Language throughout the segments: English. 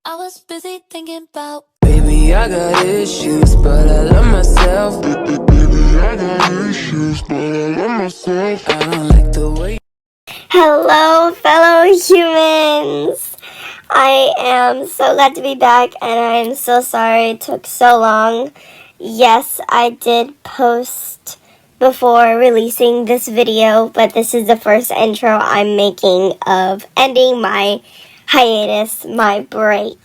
I was busy thinking about. Baby, I got issues, but I love myself. Baby, I got issues, but I love myself. I don't like the way. Hello, fellow humans! I am so glad to be back, and I am so sorry it took so long. Yes, I did post before releasing this video, but this is the first intro I'm making of ending my hiatus, my break.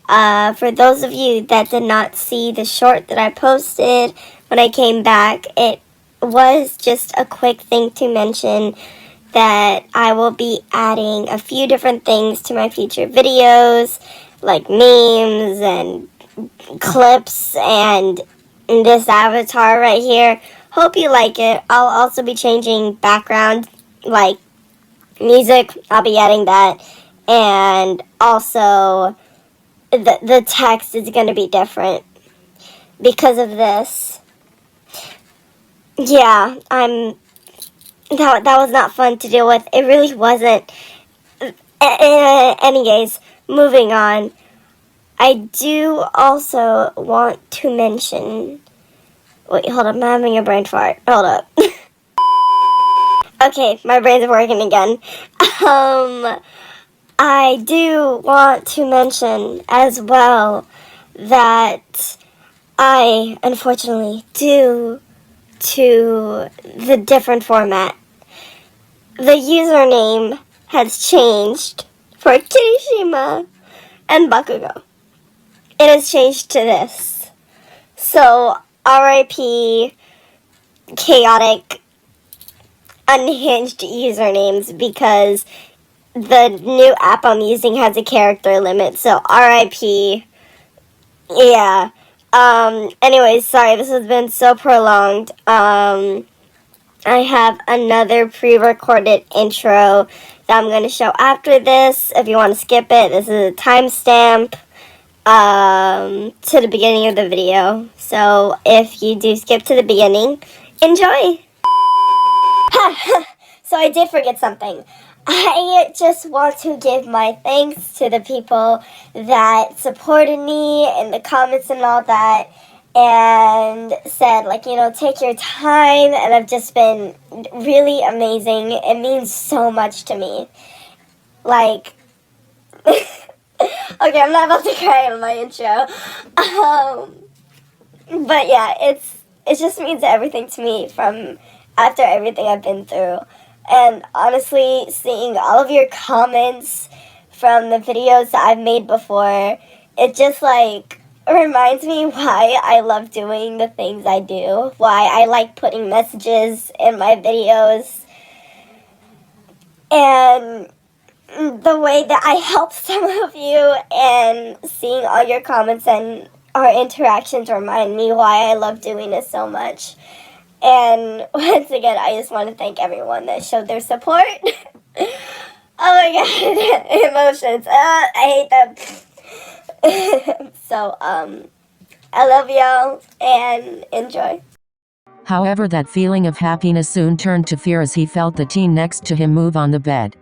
For those of you that did not see the short that I posted when I came back, it was just a quick thing to mention that I will be adding a few different things to my future videos, like memes and clips and this avatar right here. Hope you like it. I'll also be changing background, like music. I'll be adding that. And also, the text is going to be different because of this. Yeah, that was not fun to deal with. It really wasn't. Anyways, moving on. I do also want to mention... Wait, hold up. I'm having a brain fart. Hold up. Okay, my brain's working again. I do want to mention as well that I, unfortunately, due to the different format, the username has changed for Kirishima and Bakugo. It has changed to this. So, RIP chaotic, unhinged usernames, because the new app I'm using has a character limit. So, RIP. Yeah. Anyways, sorry, this has been so prolonged. I have another pre-recorded intro that I'm going to show after this. If you want to skip it, this is a timestamp to the beginning of the video. So if you do skip to the beginning, enjoy! So I did forget something. I just want to give my thanks to the people that supported me in the comments and all that, and said, like, you know, take your time, and I've just been really amazing. It means so much to me. Like, okay, I'm not about to cry on my intro. But yeah, it just means everything to me from after everything I've been through. And honestly, seeing all of your comments from the videos that I've made before, it just, like, reminds me why I love doing the things I do, why I like putting messages in my videos, and the way that I help some of you, and seeing all your comments and our interactions remind me why I love doing this so much. And once again, I just want to thank everyone that showed their support. Oh my god, emotions. I hate them. So, I love y'all, and enjoy. However, that feeling of happiness soon turned to fear as he felt the teen next to him move on the bed.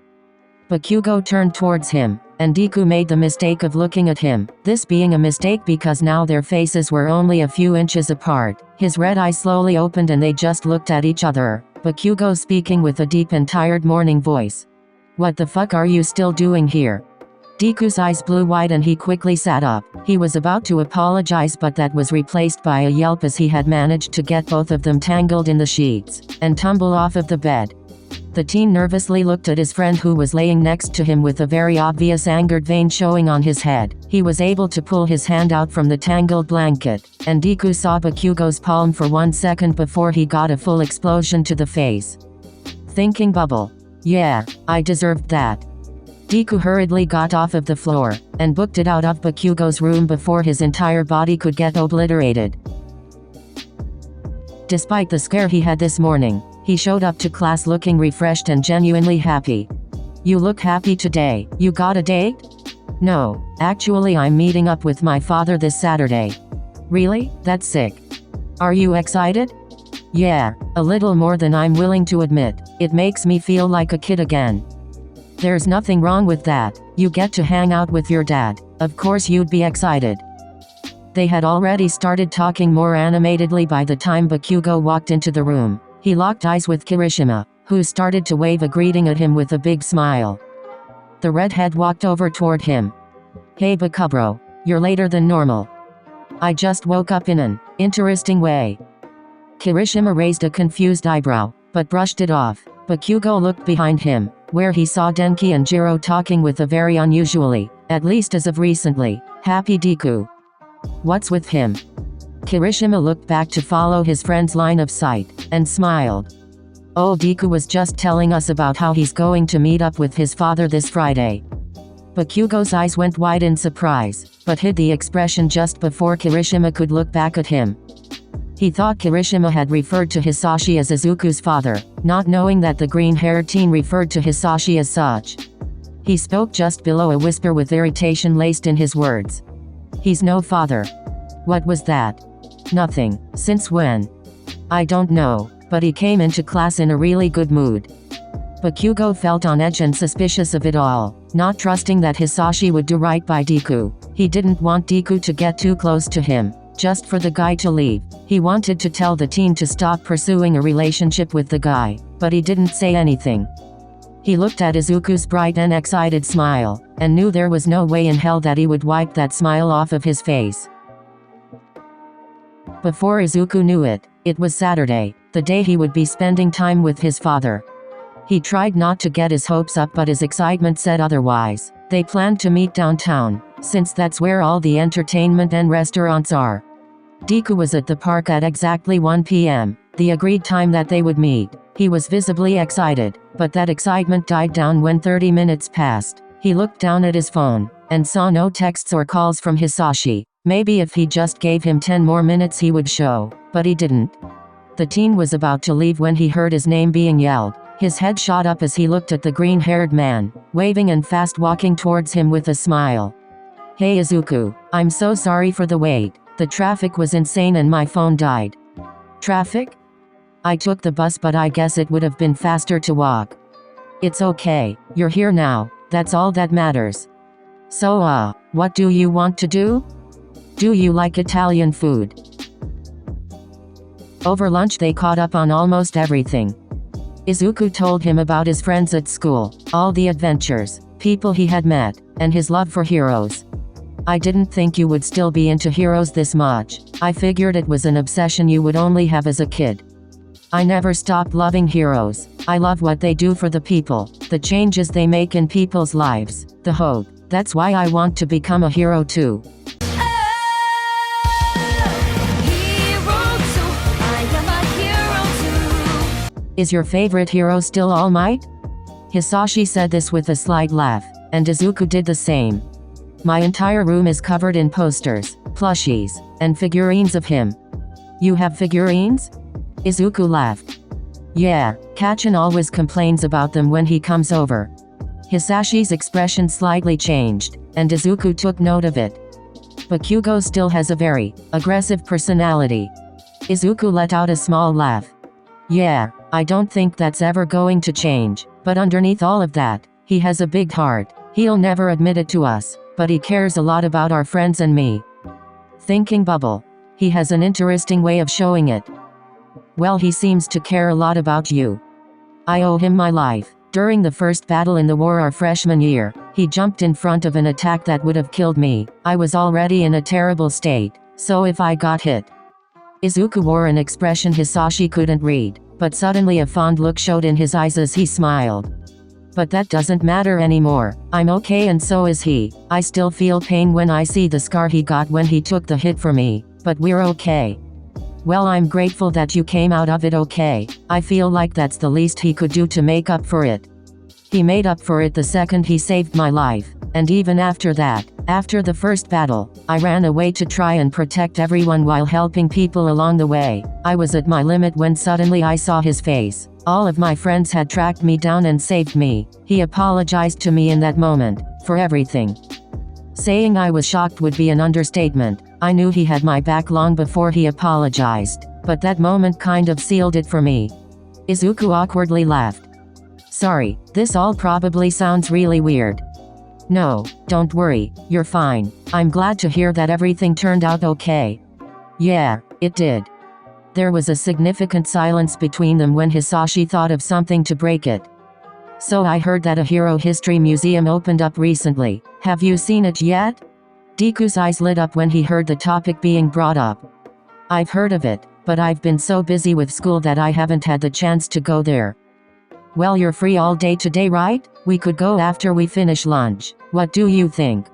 Bakugo turned towards him, and Deku made the mistake of looking at him, this being a mistake because now their faces were only a few inches apart. His red eyes slowly opened and they just looked at each other, Bakugo speaking with a deep and tired mourning voice. "What the fuck are you still doing here?" Deku's eyes blew wide and he quickly sat up. He was about to apologize, but that was replaced by a yelp as he had managed to get both of them tangled in the sheets and tumble off of the bed. The teen nervously looked at his friend who was laying next to him with a very obvious angered vein showing on his head. He was able to pull his hand out from the tangled blanket, and Deku saw Bakugo's palm for 1 second before he got a full explosion to the face. Thinking bubble. Yeah, I deserved that. Deku hurriedly got off of the floor, and booked it out of Bakugo's room before his entire body could get obliterated. Despite the scare he had this morning, he showed up to class looking refreshed and genuinely happy. "You look happy today. You got a date?" "No, actually I'm meeting up with my father this Saturday." "Really? That's sick. Are you excited?" "Yeah, a little more than I'm willing to admit. It makes me feel like a kid again." "There's nothing wrong with that. You get to hang out with your dad. Of course you'd be excited. They had already started talking more animatedly by the time Bakugo walked into the room. He locked eyes with Kirishima, who started to wave a greeting at him with a big smile. The redhead walked over toward him. Hey Bakubro, you're later than normal. I just woke up in an interesting way. Kirishima raised a confused eyebrow, but brushed it off. Bakugo looked behind him, where he saw Denki and Jiro talking with a very unusually, at least as of recently, happy Deku. What's with him? Kirishima looked back to follow his friend's line of sight, and smiled. Oh, Deku was just telling us about how he's going to meet up with his father this Friday. Bakugo's eyes went wide in surprise, but hid the expression just before Kirishima could look back at him. He thought Kirishima had referred to Hisashi as Izuku's father, not knowing that the green-haired teen referred to Hisashi as such. He spoke just below a whisper with irritation laced in his words. He's no father. What was that? Nothing. Since when? I don't know, but he came into class in a really good mood. Bakugo felt on edge and suspicious of it all, not trusting that Hisashi would do right by Deku. He didn't want Deku to get too close to him, just for the guy to leave. He wanted to tell the teen to stop pursuing a relationship with the guy, but he didn't say anything. He looked at Izuku's bright and excited smile, and knew there was no way in hell that he would wipe that smile off of his face. Before Izuku knew it, it was Saturday, the day he would be spending time with his father. He tried not to get his hopes up, but his excitement said otherwise. They planned to meet downtown, since that's where all the entertainment and restaurants are. Deku was at the park at exactly 1 p.m., the agreed time that they would meet. He was visibly excited, but that excitement died down when 30 minutes passed. He looked down at his phone, and saw no texts or calls from Hisashi. Maybe if he just gave him 10 more minutes he would show, but he didn't. The teen was about to leave when he heard his name being yelled. His head shot up as he looked at the green-haired man, waving and fast walking towards him with a smile. Hey Izuku, I'm so sorry for the wait. The traffic was insane and my phone died. Traffic? I took the bus, but I guess it would have been faster to walk. It's okay, you're here now, that's all that matters. So what do you want to do? Do you like Italian food? Over lunch they caught up on almost everything. Izuku told him about his friends at school, all the adventures, people he had met, and his love for heroes. I didn't think you would still be into heroes this much. I figured it was an obsession you would only have as a kid. I never stopped loving heroes. I love what they do for the people, the changes they make in people's lives, the hope. That's why I want to become a hero too. Is your favorite hero still All Might? Hisashi said this with a slight laugh, and Izuku did the same. My entire room is covered in posters, plushies, and figurines of him. You have figurines? Izuku laughed. Yeah, Kachin always complains about them when he comes over. Hisashi's expression slightly changed, and Izuku took note of it. Bakugo still has a very aggressive personality. Izuku let out a small laugh. Yeah, I don't think that's ever going to change, but underneath all of that, he has a big heart. He'll never admit it to us, but he cares a lot about our friends and me. Thinking bubble. He has an interesting way of showing it. Well, he seems to care a lot about you. I owe him my life. During the first battle in the war our freshman year, he jumped in front of an attack that would have killed me. I was already in a terrible state, so if I got hit. Izuku wore an expression Hisashi couldn't read, but suddenly a fond look showed in his eyes as he smiled. But that doesn't matter anymore. I'm okay and so is he. I still feel pain when I see the scar he got when he took the hit for me, but we're okay. Well, I'm grateful that you came out of it okay. I feel like that's the least he could do to make up for it. He made up for it the second he saved my life, and even after that, after the first battle, I ran away to try and protect everyone while helping people along the way. I was at my limit when suddenly I saw his face. All of my friends had tracked me down and saved me. He apologized to me in that moment, for everything. Saying I was shocked would be an understatement. I knew he had my back long before he apologized, but that moment kind of sealed it for me. Izuku awkwardly laughed. Sorry, this all probably sounds really weird. No, don't worry, you're fine. I'm glad to hear that everything turned out okay. Yeah, it did. There was a significant silence between them when Hisashi thought of something to break it. So I heard that a hero history museum opened up recently. Have you seen it yet? Deku's eyes lit up when he heard the topic being brought up. I've heard of it, but I've been so busy with school that I haven't had the chance to go there. Well, you're free all day today, right? We could go after we finish lunch. What do you think?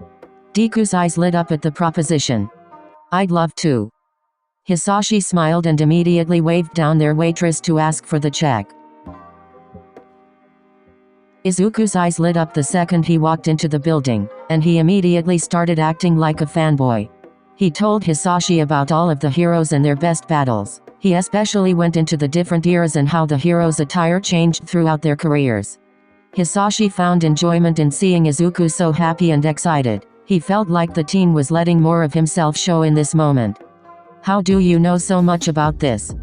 Deku's eyes lit up at the proposition. I'd love to. Hisashi smiled and immediately waved down their waitress to ask for the check. Izuku's eyes lit up the second he walked into the building, and he immediately started acting like a fanboy. He told Hisashi about all of the heroes and their best battles. He especially went into the different eras and how the heroes' attire changed throughout their careers. Hisashi found enjoyment in seeing Izuku so happy and excited. He felt like the teen was letting more of himself show in this moment. How do you know so much about this?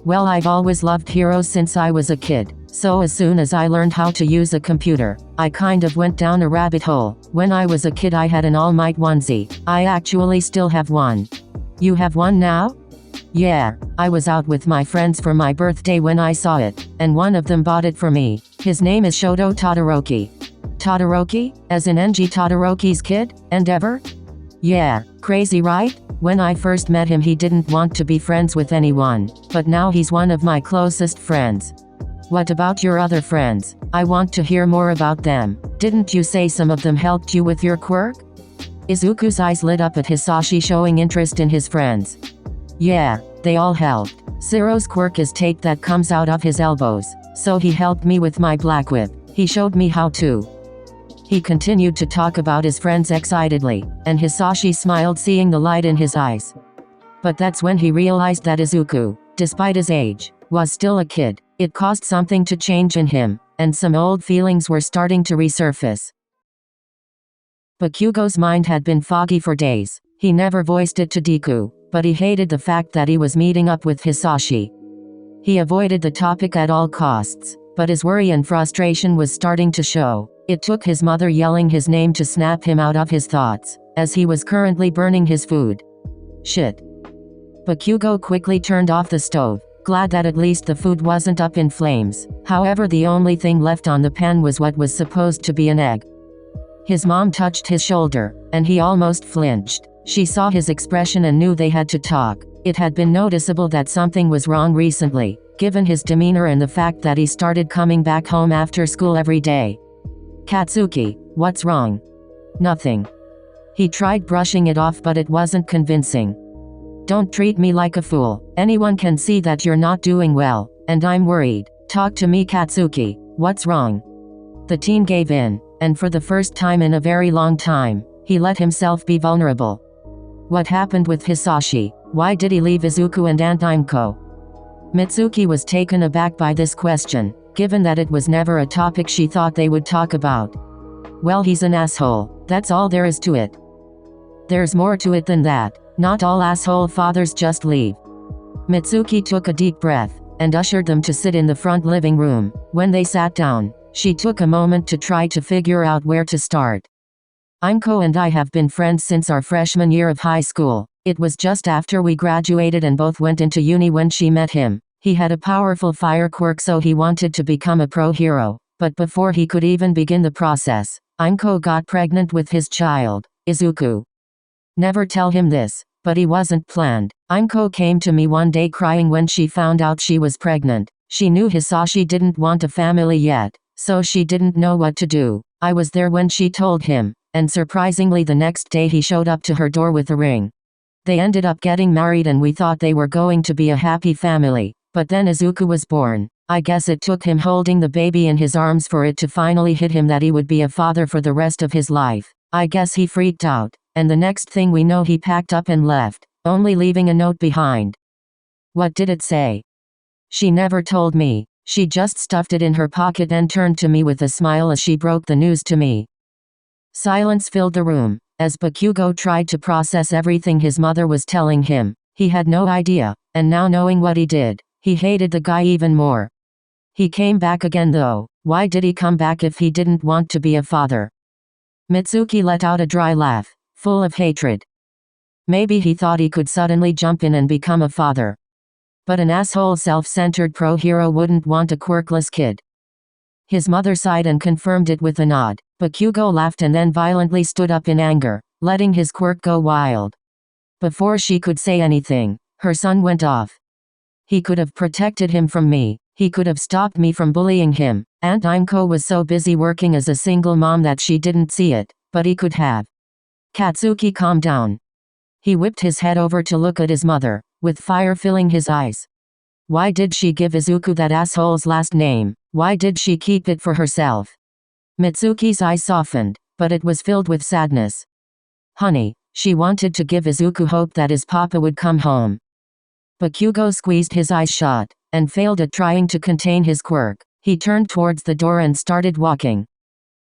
Well, I've always loved heroes since I was a kid. So as soon as I learned how to use a computer, I kind of went down a rabbit hole. When I was a kid I had an All Might onesie. I actually still have one. You have one now? Yeah, I was out with my friends for my birthday when I saw it, and one of them bought it for me. His name is Shoto Todoroki. Todoroki? As in Enji Todoroki's kid? Endeavor? Yeah, crazy right? When I first met him he didn't want to be friends with anyone, but now he's one of my closest friends. What about your other friends? I want to hear more about them. Didn't you say some of them helped you with your quirk? Izuku's eyes lit up at Hisashi showing interest in his friends. Yeah, they all helped. Zero's quirk is tape that comes out of his elbows, so he helped me with my black whip. He showed me how to. He continued to talk about his friends excitedly, and Hisashi smiled seeing the light in his eyes. But that's when he realized that Izuku, despite his age, was still a kid. It caused something to change in him, and some old feelings were starting to resurface. Bakugo's mind had been foggy for days. He never voiced it to Deku, but he hated the fact that he was meeting up with Hisashi. He avoided the topic at all costs, but his worry and frustration was starting to show. It took his mother yelling his name to snap him out of his thoughts, as he was currently burning his food. Shit. Bakugo quickly turned off the stove, glad that at least the food wasn't up in flames. However, the only thing left on the pan was what was supposed to be an egg. His mom touched his shoulder, and he almost flinched. She saw his expression and knew they had to talk. It had been noticeable that something was wrong recently, given his demeanor and the fact that he started coming back home after school every day. Katsuki, what's wrong? Nothing. He tried brushing it off but it wasn't convincing. Don't treat me like a fool. Anyone can see that you're not doing well, and I'm worried. Talk to me, Katsuki. What's wrong? The teen gave in, and for the first time in a very long time, he let himself be vulnerable. What happened with Hisashi? Why did he leave Izuku and Aunt Imko? Mitsuki was taken aback by this question, given that it was never a topic she thought they would talk about. Well, he's an asshole. That's all there is to it. There's more to it than that. Not all asshole fathers just leave. Mitsuki took a deep breath, and ushered them to sit in the front living room. When they sat down, she took a moment to try to figure out where to start. Imko and I have been friends since our freshman year of high school. It was just after we graduated and both went into uni when she met him. He had a powerful fire quirk, so he wanted to become a pro hero. But before he could even begin the process, Imko got pregnant with his child, Izuku. Never tell him this, but he wasn't planned. Imko came to me one day crying when she found out she was pregnant. She knew Hisashi didn't want a family yet, so she didn't know what to do. I was there when she told him, and surprisingly the next day he showed up to her door with a ring. They ended up getting married and we thought they were going to be a happy family, but then Izuku was born. I guess it took him holding the baby in his arms for it to finally hit him that he would be a father for the rest of his life. I guess he freaked out, and the next thing we know he packed up and left, only leaving a note behind. What did it say? She never told me. She just stuffed it in her pocket and turned to me with a smile as she broke the news to me. Silence filled the room, as Bakugo tried to process everything his mother was telling him. He had no idea, and now knowing what he did, he hated the guy even more. He came back again though. Why did he come back if he didn't want to be a father? Mitsuki let out a dry laugh, full of hatred. Maybe he thought he could suddenly jump in and become a father. But an asshole self-centered pro-hero wouldn't want a quirkless kid. His mother sighed and confirmed it with a nod. Bakugo laughed and then violently stood up in anger, letting his quirk go wild. Before she could say anything, her son went off. He could have protected him from me. He could have stopped me from bullying him. Aunt Imko was so busy working as a single mom that she didn't see it, but he could have. Katsuki calmed down. He whipped his head over to look at his mother, with fire filling his eyes. Why did she give Izuku that asshole's last name? Why did she keep it for herself? Mitsuki's eyes softened, but it was filled with sadness. Honey, she wanted to give Izuku hope that his papa would come home. Bakugo squeezed his eyes shut, and failed at trying to contain his quirk. He turned towards the door and started walking.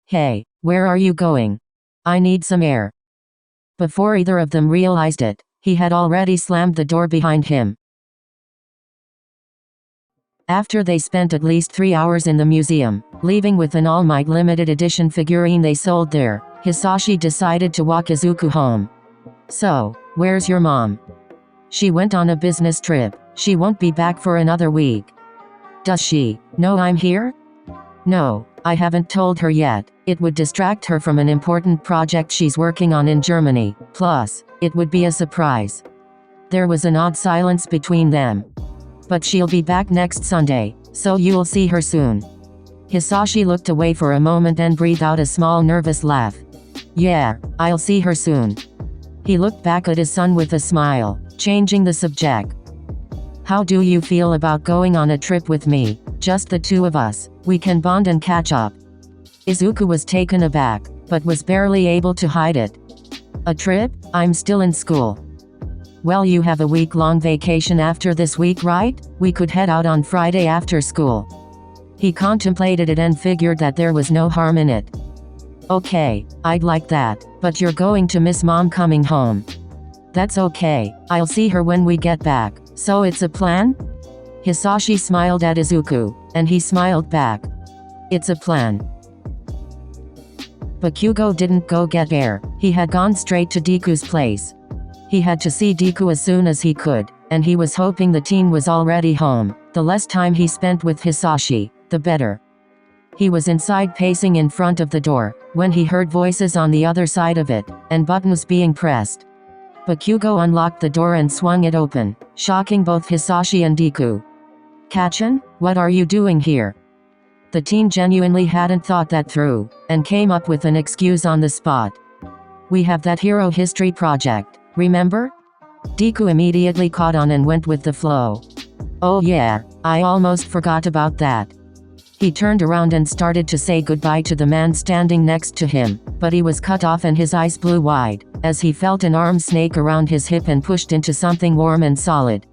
Hey, where are you going? I need some air. Before either of them realized it, he had already slammed the door behind him. After they spent at least 3 hours in the museum, leaving with an All Might limited edition figurine they sold there, Hisashi decided to walk Izuku home. So, where's your mom? She went on a business trip. She won't be back for another week. Does she know I'm here? No, I haven't told her yet. It would distract her from an important project she's working on in Germany. Plus, it would be a surprise. There was an odd silence between them. But she'll be back next Sunday, so you'll see her soon. Hisashi looked away for a moment and breathed out a small nervous laugh. Yeah, I'll see her soon. He looked back at his son with a smile, changing the subject. How do you feel about going on a trip with me? Just the two of us. We can bond and catch up. Izuku was taken aback, but was barely able to hide it. A trip? I'm still in school. Well, you have a week-long vacation after this week, right? We could head out on Friday after school. He contemplated it and figured that there was no harm in it. Okay, I'd like that, but you're going to miss Mom coming home. That's okay, I'll see her when we get back. So it's a plan? Hisashi smiled at Izuku, and he smiled back. It's a plan. Bakugo didn't go get air. He had gone straight to Deku's place. He had to see Deku as soon as he could, and he was hoping the teen was already home. The less time he spent with Hisashi, the better. He was inside pacing in front of the door, when he heard voices on the other side of it, and buttons being pressed. Bakugo unlocked the door and swung it open, shocking both Hisashi and Deku. Kachin, what are you doing here? The teen genuinely hadn't thought that through, and came up with an excuse on the spot. We have that hero history project. Remember? Deku immediately caught on and went with the flow. Oh yeah, I almost forgot about that. He turned around and started to say goodbye to the man standing next to him, but he was cut off and his eyes blew wide, as he felt an arm snake around his hip and pushed into something warm and solid.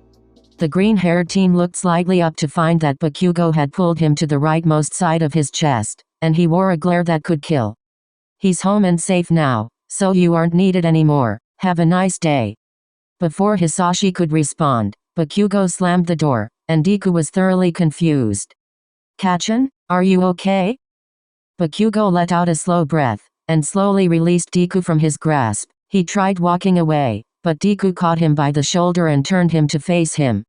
The green-haired teen looked slightly up to find that Bakugo had pulled him to the rightmost side of his chest, and he wore a glare that could kill. He's home and safe now, so you aren't needed anymore. Have a nice day. Before Hisashi could respond, Bakugo slammed the door, and Deku was thoroughly confused. Kachin, are you okay? Bakugo let out a slow breath, and slowly released Deku from his grasp. He tried walking away, but Deku caught him by the shoulder and turned him to face him.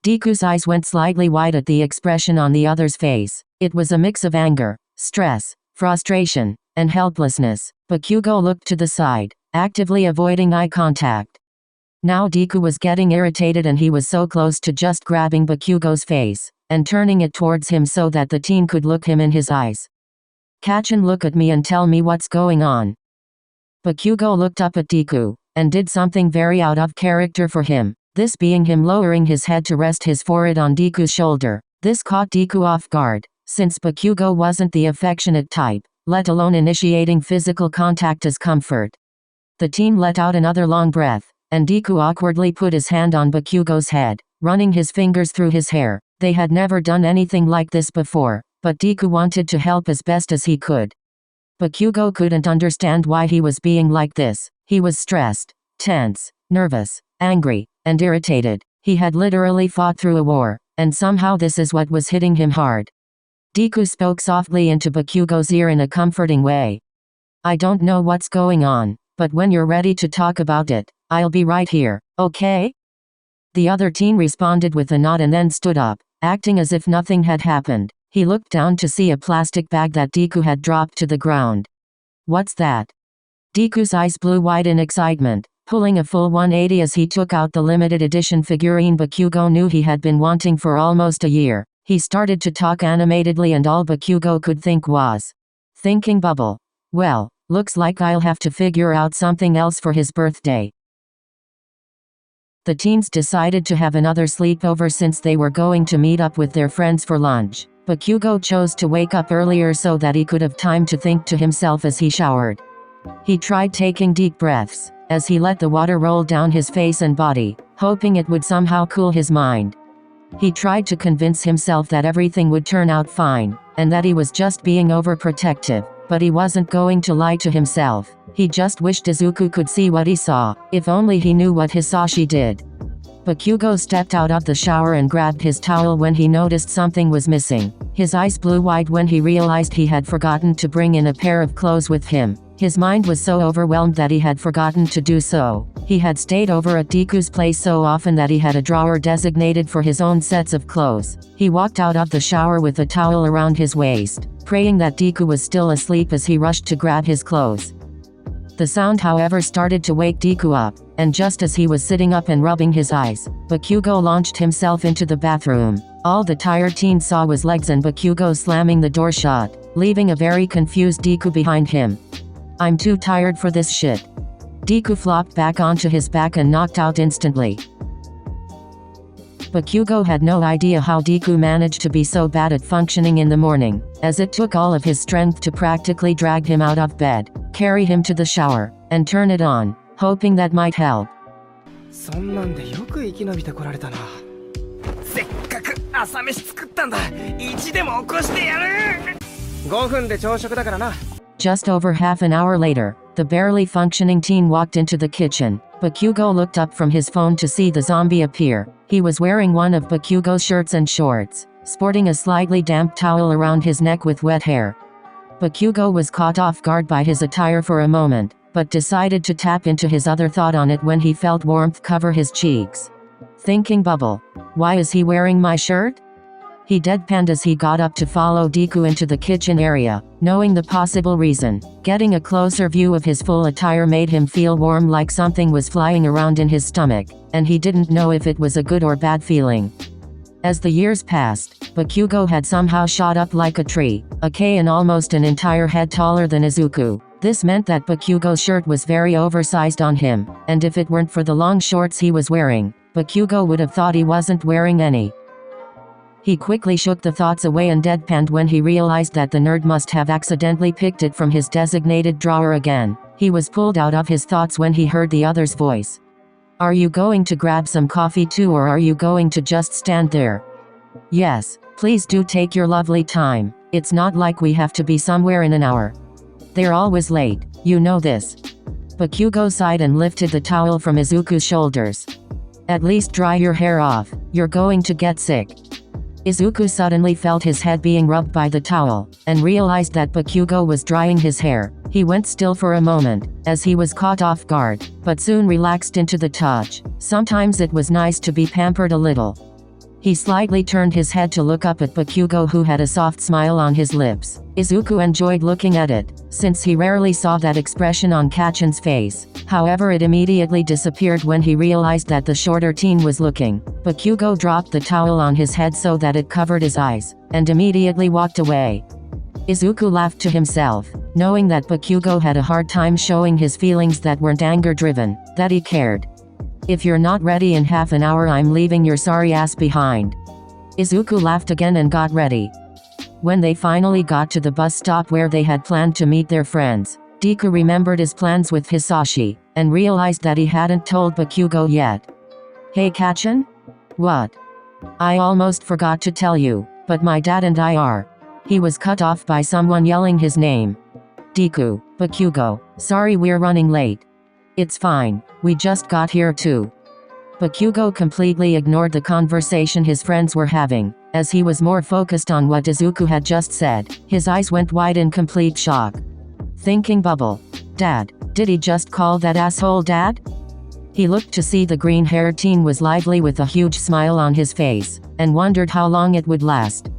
Deku's eyes went slightly wide at the expression on the other's face. It was a mix of anger, stress, frustration, and helplessness. Bakugo looked to the side, actively avoiding eye contact. Now Deku was getting irritated and he was so close to just grabbing Bakugo's face, and turning it towards him so that the teen could look him in his eyes. Kachin, look at me and tell me what's going on. Bakugo looked up at Deku, and did something very out of character for him, this being him lowering his head to rest his forehead on Deku's shoulder. This caught Deku off guard, since Bakugo wasn't the affectionate type, let alone initiating physical contact as comfort. The teen let out another long breath, and Deku awkwardly put his hand on Bakugo's head, running his fingers through his hair. They had never done anything like this before, but Deku wanted to help as best as he could. Bakugo couldn't understand why he was being like this. He was stressed, tense, nervous, angry, and irritated. He had literally fought through a war, and somehow this is what was hitting him hard. Deku spoke softly into Bakugo's ear in a comforting way. I don't know what's going on, but when you're ready to talk about it, I'll be right here, okay? The other teen responded with a nod and then stood up, acting as if nothing had happened. He looked down to see a plastic bag that Deku had dropped to the ground. What's that? Deku's eyes blew wide in excitement, pulling a full 180 as he took out the limited edition figurine Bakugo knew he had been wanting for almost a year. He started to talk animatedly and all Bakugo could think was, thinking bubble. Well, looks like I'll have to figure out something else for his birthday. The teens decided to have another sleepover since they were going to meet up with their friends for lunch. Bakugo chose to wake up earlier so that he could have time to think to himself as he showered. He tried taking deep breaths, as he let the water roll down his face and body, hoping it would somehow cool his mind. He tried to convince himself that everything would turn out fine, and that he was just being overprotective, but he wasn't going to lie to himself. He just wished Izuku could see what he saw, if only he knew what Hisashi did. Bakugo stepped out of the shower and grabbed his towel when he noticed something was missing. His eyes blew wide when he realized he had forgotten to bring in a pair of clothes with him. His mind was so overwhelmed that he had forgotten to do so. He had stayed over at Deku's place so often that he had a drawer designated for his own sets of clothes. He walked out of the shower with a towel around his waist, praying that Deku was still asleep as he rushed to grab his clothes. The sound, however, started to wake Deku up, and just as he was sitting up and rubbing his eyes, Bakugo launched himself into the bathroom. All the tired teen saw was legs and Bakugo slamming the door shut, leaving a very confused Deku behind him. I'm too tired for this shit. Deku flopped back onto his back and knocked out instantly. Bakugo had no idea how Deku managed to be so bad at functioning in the morning, as it took all of his strength to practically drag him out of bed, carry him to the shower, and turn it on, hoping that might help. そんなんでよく生き延びてこられたな。せっかく朝飯作ったんだ。1でも起こしてやる。5分で朝食だからな。Just over half an hour later, the barely functioning teen walked into the kitchen. Bakugo looked up from his phone to see the zombie appear. He was wearing one of Bakugo's shirts and shorts, sporting a slightly damp towel around his neck with wet hair. Bakugo was caught off guard by his attire for a moment, but decided to tap into his other thought on it when he felt warmth cover his cheeks. Thinking bubble. Why is he wearing my shirt? He deadpanned as he got up to follow Deku into the kitchen area, knowing the possible reason. Getting a closer view of his full attire made him feel warm, like something was flying around in his stomach, and he didn't know if it was a good or bad feeling. As the years passed, Bakugo had somehow shot up like a tree, a K and almost an entire head taller than Izuku. This meant that Bakugo's shirt was very oversized on him, and if it weren't for the long shorts he was wearing, Bakugo would have thought he wasn't wearing any. He quickly shook the thoughts away and deadpanned when he realized that the nerd must have accidentally picked it from his designated drawer again. He was pulled out of his thoughts when he heard the other's voice. Are you going to grab some coffee too, or are you going to just stand there? Yes, please do take your lovely time. It's not like we have to be somewhere in an hour. They're always late, you know this. Bakugo sighed and lifted the towel from Izuku's shoulders. At least dry your hair off, you're going to get sick. Izuku suddenly felt his head being rubbed by the towel, and realized that Bakugo was drying his hair. He went still for a moment, as he was caught off guard, but soon relaxed into the touch. Sometimes it was nice to be pampered a little. He slightly turned his head to look up at Bakugo, who had a soft smile on his lips. Izuku enjoyed looking at it, since he rarely saw that expression on Kachan's face. However, it immediately disappeared when he realized that the shorter teen was looking. Bakugo dropped the towel on his head so that it covered his eyes, and immediately walked away. Izuku laughed to himself, knowing that Bakugo had a hard time showing his feelings that weren't anger-driven, that he cared. If you're not ready in half an hour, I'm leaving your sorry ass behind. Izuku laughed again and got ready. When they finally got to the bus stop where they had planned to meet their friends, Deku remembered his plans with Hisashi, and realized that he hadn't told Bakugo yet. Hey Kachan? What? I almost forgot to tell you, but my dad and I are. He was cut off by someone yelling his name. Deku, Bakugo, sorry we're running late. It's fine, we just got here too. Bakugo completely ignored the conversation his friends were having, as he was more focused on what Izuku had just said. His eyes went wide in complete shock. Thinking bubble. Dad, did he just call that asshole dad? He looked to see the green-haired teen was lively with a huge smile on his face, and wondered how long it would last.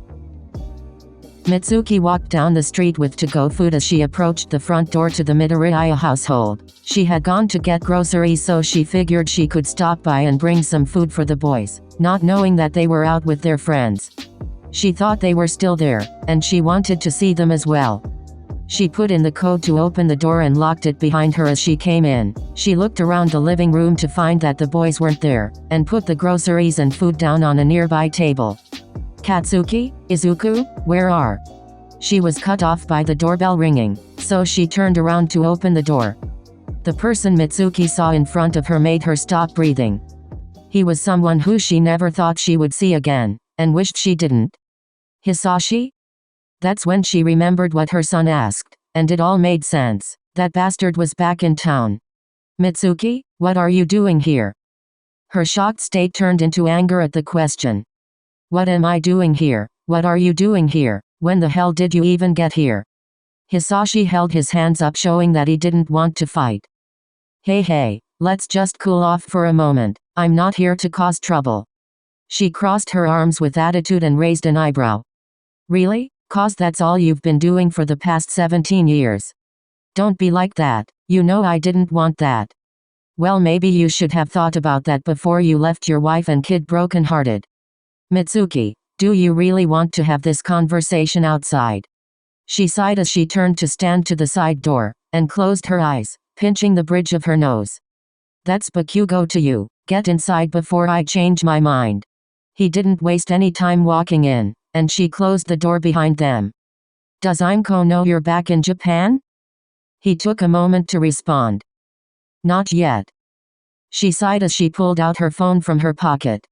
Mitsuki walked down the street with to-go food as she approached the front door to the Midoriya household. She had gone to get groceries, so she figured she could stop by and bring some food for the boys, not knowing that they were out with their friends. She thought they were still there, and she wanted to see them as well. She put in the code to open the door and locked it behind her as she came in. She looked around the living room to find that the boys weren't there, and put the groceries and food down on a nearby table. Katsuki? Izuku? Where are? She was cut off by the doorbell ringing, so she turned around to open the door. The person Mitsuki saw in front of her made her stop breathing. He was someone who she never thought she would see again, and wished she didn't. Hisashi? That's when she remembered what her son asked, and it all made sense. That bastard was back in town. Mitsuki, what are you doing here? Her shocked state turned into anger at the question. What am I doing here? What are you doing here? When the hell did you even get here? Hisashi held his hands up, showing that he didn't want to fight. Hey, let's just cool off for a moment. I'm not here to cause trouble. She crossed her arms with attitude and raised an eyebrow. Really? 'Cause that's all you've been doing for the past 17 years. Don't be like that. You know I didn't want that. Well, maybe you should have thought about that before you left your wife and kid broken-hearted. Mitsuki, do you really want to have this conversation outside? She sighed as she turned to stand to the side door, and closed her eyes, pinching the bridge of her nose. That's Bakugo to you. Get inside before I change my mind. He didn't waste any time walking in, and she closed the door behind them. Does Imko know you're back in Japan? He took a moment to respond. Not yet. She sighed as she pulled out her phone from her pocket.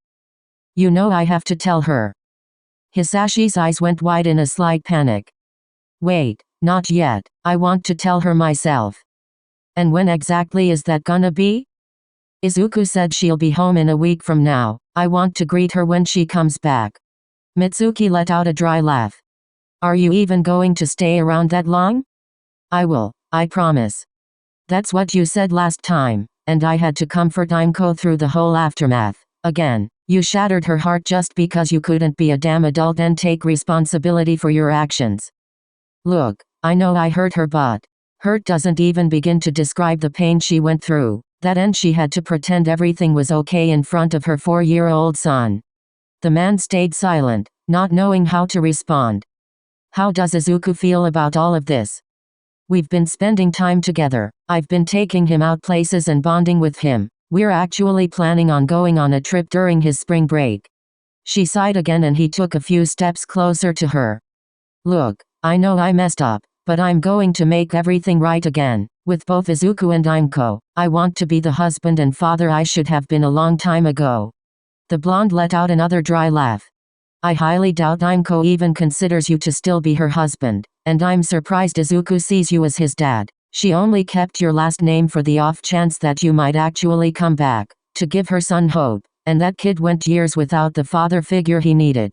You know I have to tell her. Hisashi's eyes went wide in a slight panic. Wait, not yet. I want to tell her myself. And when exactly is that gonna be? Izuku said she'll be home in a week from now. I want to greet her when she comes back. Mitsuki let out a dry laugh. Are you even going to stay around that long? I will, I promise. That's what you said last time, and I had to comfort Imko through the whole aftermath. Again, you shattered her heart just because you couldn't be a damn adult and take responsibility for your actions. Look, I know I hurt her, but hurt doesn't even begin to describe the pain she went through. That and she had to pretend everything was okay in front of her 4-year-old son. The man stayed silent, not knowing how to respond. How does Izuku feel about all of this? We've been spending time together. I've been taking him out places and bonding with him. We're actually planning on going on a trip during his spring break. She sighed again and he took a few steps closer to her. Look, I know I messed up, but I'm going to make everything right again. With both Izuku and Imko, I want to be the husband and father I should have been a long time ago. The blonde let out another dry laugh. I highly doubt Imko even considers you to still be her husband, and I'm surprised Izuku sees you as his dad. She only kept your last name for the off chance that you might actually come back, to give her son hope, and that kid went years without the father figure he needed.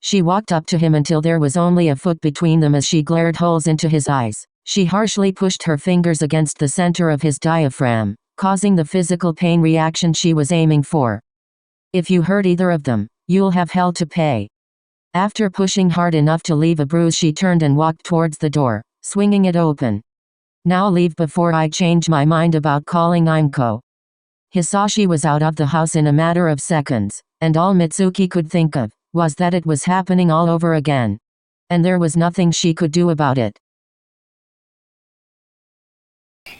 She walked up to him until there was only a foot between them as she glared holes into his eyes. She harshly pushed her fingers against the center of his diaphragm, causing the physical pain reaction she was aiming for. If you hurt either of them, you'll have hell to pay. After pushing hard enough to leave a bruise, she turned and walked towards the door, swinging it open. Now leave before I change my mind about calling Imko. Hisashi was out of the house in a matter of seconds, and all Mitsuki could think of was that it was happening all over again. And there was nothing she could do about it.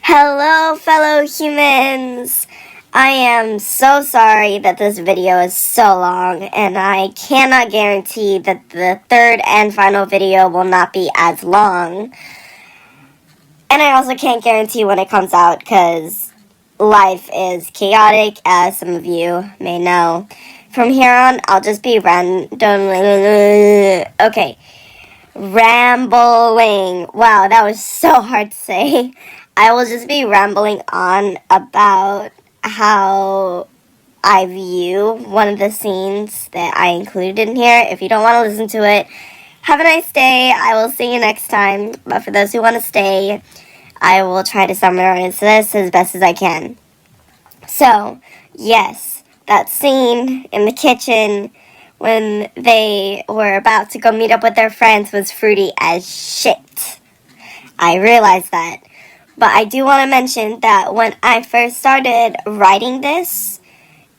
Hello, fellow humans! I am so sorry that this video is so long, and I cannot guarantee that the third and final video will not be as long. And I also can't guarantee when it comes out, because life is chaotic, as some of you may know. From here on, I'll just be rambling. Wow, that was so hard to say. I will just be rambling on about how I view one of the scenes that I included in here. If you don't want to listen to it, have a nice day. I will see you next time. But for those who want to stay, I will try to summarize this as best as I can. So, yes, that scene in the kitchen when they were about to go meet up with their friends was fruity as shit. I realized that. But I do want to mention that when I first started writing this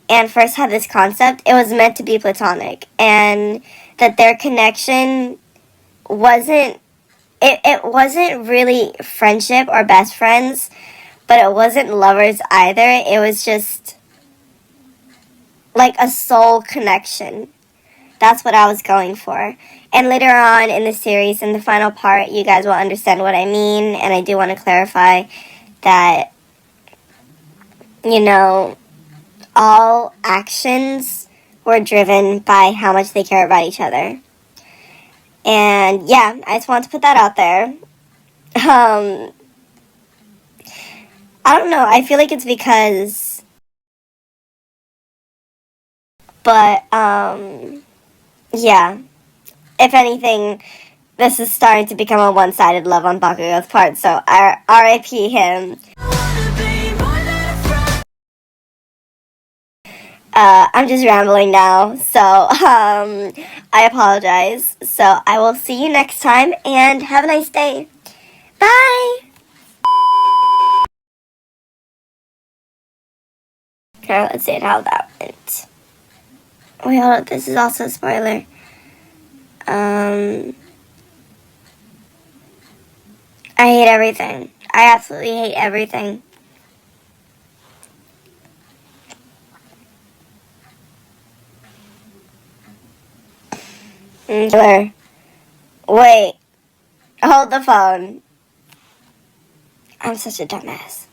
and first had this concept, it was meant to be platonic. And that their connection wasn't, it wasn't really friendship or best friends, but it wasn't lovers either. It was just like a soul connection. That's what I was going for. And later on in the series, in the final part, you guys will understand what I mean. And I do want to clarify that, you know, all actions were driven by how much they care about each other. And yeah, I just want to put that out there. I don't know. I feel like it's because... But, yeah. If anything, this is starting to become a one-sided love on Bakugo's part, so R.I.P. him. I'm just rambling now, so, I apologize. So, I will see you next time, and have a nice day. Bye! Okay, let's see how that went. Wait, hold on, this is also a spoiler. I hate everything. I absolutely hate everything. Killer. Wait. Hold the phone. I'm such a dumbass.